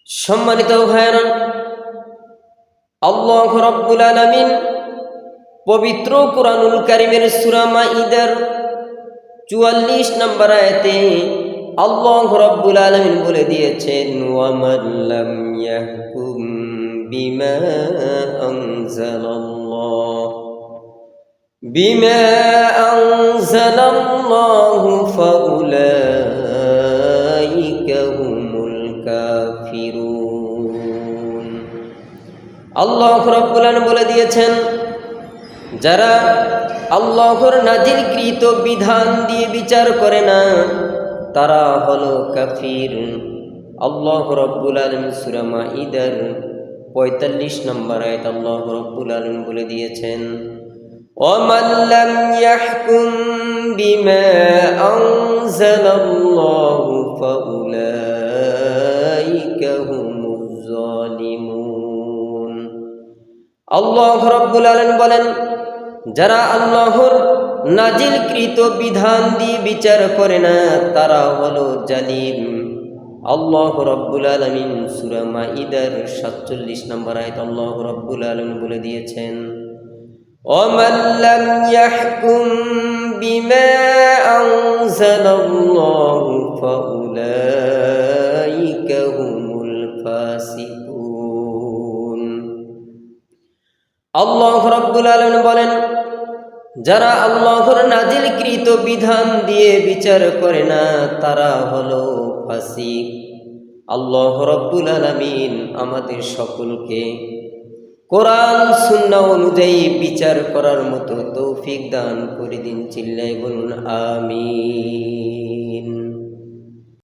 সম্মানিত ভাইয়েরা, আল্লাহ রাব্বুল আলামিন পবিত্র কুরআনুল কারীমের সূরা মাঈদার ৪৪ নম্বর আয়াতে আল্লাহ রাব্বুল আলামিন বলে দিয়েছেন, ওয়া মান লাম ইয়াহকুম বিমা আনজালাল্লাহু ফাউলাইকা হুমুল কাফিরুন। আল্লাহ রাব্বুল আলামিন বলে দিয়েছেন, যারা আল্লাহর নাজিলকৃত বিধান দিয়ে বিচার করে না তারা হলো কাফির। আল্লাহ রাব্বুল আলামিন সূরা মাঈদার ৪৫ নম্বর আয়াত আল্লাহ রাব্বুল আলামিন বলে দিয়েছেন, ওয়ামান লাম ইয়াহকুম বিমা আনজালাল্লাহু ফাউলাইকা হুমুজ জালিমুন। আল্লাহ রাব্বুল আলামিন বলেন, যারা আল্লাহর নাজিলকৃত বিধান দিয়ে বিচার করে না তারা হলো জালিম। আল্লাহ রাব্বুল আলামিন সূরা মাঈদার ৪৭ নম্বর আয়াত আল্লাহ রাব্বুল আলামিন বলে দিয়েছেন, ওয়ামান লাম ইয়াহকুম বিমা আনজালাল্লাহু ফাউলাইকা হুমুল ফাসিকুন। আল্লাহ রাব্বুল আলামিন বলেন, যারা আল্লাহর নাজিলকৃত বিধান দিয়ে বিচার করে না তারা হলো ফাসিক। আল্লাহ রাব্বুল আলামিন আমাদের সকলকে কোরআন সুন্নাহ অনুযায়ী বিচার করার মতো তৌফিক দান করে দিন। চিল্লায় বলুন আমিন।